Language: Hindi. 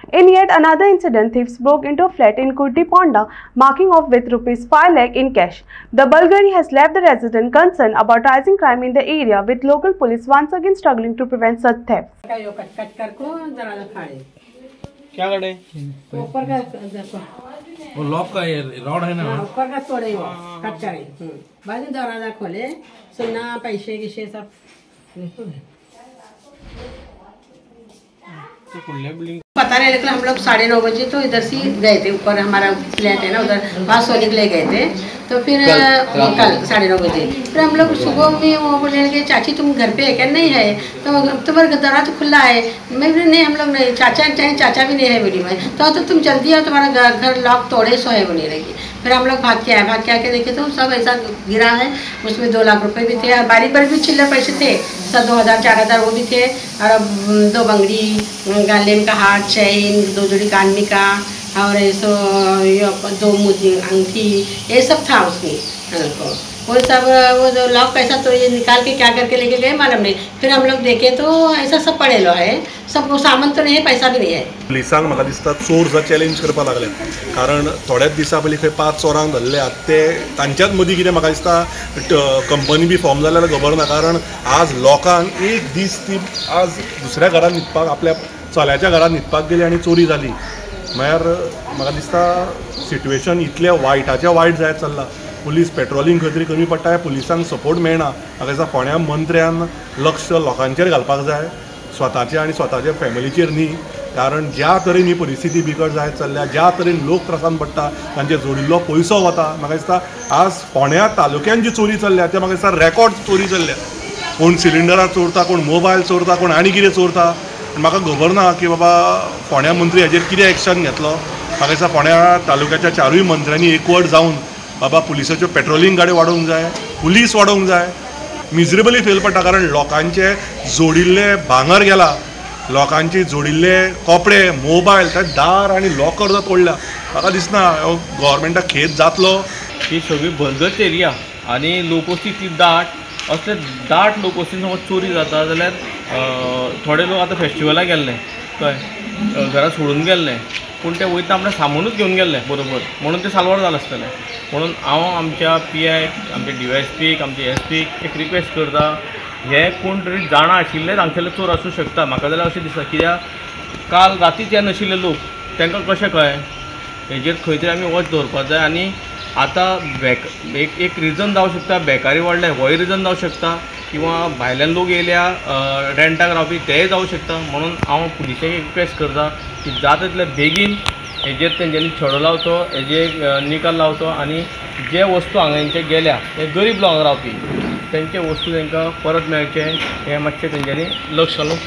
In yet another incident, thieves broke into a flat in Kurti Ponda, marking off with rupees 5 lakh in cash. The Bulgari has left the resident concerned about rising crime in the area, with local police once again struggling to prevent such thefts. क्या करे? ऊपर का देखो वो लॉक का ये रॉड है ना, ऊपर का तोड़े वो कट करे बाद में दरवाजा खोले सोना पैसे गिसे सब पता नहीं, लेकिन हम लोग 9:30 बजे तो इधर से गए थे, ऊपर हमारा फ्लैट है ना उधर, वहाँ सोने के लिए गए थे। तो फिर कल 9:30 बजे फिर हम लोग सुबह में वो बोलने लगे चाची तुम घर पे है क्या? नहीं है। तो तुम्हारा दरवाजा तो खुला है। मैं भी नहीं, हम लोग नहीं, चाचा भी नहीं है मेरी में। तो तुम जल्दी आओ, तुम्हारा घर लॉक तोड़े सो है बोलने लगी। फिर हम लोग भाग के आके देखे तो सब ऐसा गिरा है, उसमें 2 लाख रुपए भी थे और बारी भी चिल्लर पैसे थे, सब 2,000 4,000 वो भी थे, और 2 बंगड़ी, गाले का हार, चैन, 2 जोड़ी कानमी का, और ऐसो 2 मुद्दी अंगठी, ये सब था उसमें। वो सब वो जो लॉक पैसा तो ये निकाल के क्या करके लेके गए मालूम नहीं। फिर हम लोग देखे तो ऐसा सब पड़ेलो है, सब वो सामान तो नहीं है, पैसा भी नहीं है। पुलिसांक म्हाका दिसता चोर जा चॅलेंज करपाक लागले, कारण थोड्याच दिसा पयलीं खंय 5 चोरांक धरल्यात, ते तांच्याच मदीं कितें म्हाका दिसता कंपनी बी फॉर्म जाल्यार खबर ना, कारण आज लोकांक एक दीस ती आज दुसऱ्या घरान न्हिदपाक, आपल्या चल्याच्या घरान न्हिदपाक गेली आनी चोरी जाली, म्हळ्यार म्हाका दिसता सिट्युएशन इतलें वायटाचें वायट जायत चल्लां। पुलीस पेट्रोलिंग खंय तरी कमी पडटा, पुलिसांक सपोर्ट मेळना। म्हाका दिसता फोंड्या मंत्र्यान लक्ष लोकांचेर घालपाक जाय, स्वताचे आनी स्वताच्या फॅमिलीचेर न्ही, कारण ज्या तरेन ही परिस्थिती बिकट जायत चल्ल्या, ज्या तरेन लोक त्रासान पडटा, तांचे जोडिल्लो पयसो वता, म्हाका दिसता आज फोंड्या तालुक्यान जी चोरी चल्ल्या ते म्हाका दिसता रेकॉर्ड चोरी चल्ल्या। कोण सिलिंडरां चोरता, कोण मोबायल चोरता, कोण आनी कितें चोरता, म्हाका खबर ना की बाबा फोंड्या मंत्री हाजेर कितें एक्शन घेतलो। म्हाका दिसता फोंड्या तालुक्याच्या 4य मंत्र्यांनी एकवट जावन बाबा पुलिसाच्यो पेट्रोलिंग गाडी वाडोवंक जाय, पुलीस वाडोवंक जाय। मिजरेबली फेल पडटा, कारण लोकांचे जोडिल्ले भांगर गेला, लोकांचे जोडिल्ले कपडे, मोबायल, ते दार आनी लॉकर सुद्दां तोडल्या। म्हाका दिसना गव्हर्मेंटाक खेद जातलो। ही सगळी भलगत एरिया आनी लोकवस्ती इतली दाट, असले दाट लोकवस्तीन समज चोरी जाता जाल्यार थोडे लोक आतां फेस्टिवलाक गेल्ले, कळ्ळें, घरा सोडून गेल्ले, पूण ते वयता आपणें सामानूच घेवन गेल्ले बरोबर, म्हणून ते साल्वार जालें आसतलें। म्हणून हांव आमच्या PIक, आमच्या DYSPक, आमच्या SPक एक रिक्वेस्ट करता, हे कोण तरी जाणा आशिल्ले हांगसरले चोर आसूं शकता। म्हाका जाल्यार अशें दिसता, कित्याक काल राती ते नाशिल्ले लोक, तांकां कशें कळ्ळें, हेजेर खंय तरी आमी वच दवरपाक जाय। आनी आतां एक रिजन जावं शकता, बेकारी वाडल्या होय रिजन जावं शकता, किंवा भायल्यान लोक येयल्या रेंटाक रावपी तेय जावं शकता। म्हणून हांव पुलिसांक रिक्वेस्ट करता की जाता तितले बेगीन हेजेर तेंच्यांनी छडो लावचो, हेजेर निकाल लावचो, आनी जे वस्तू हांगांचे गेल्या ते गरीब लोकांक रावपी तेंचे वस्तू तांकां परत मेळचे, हें मातशें तेंच्यांनी लक्ष घालून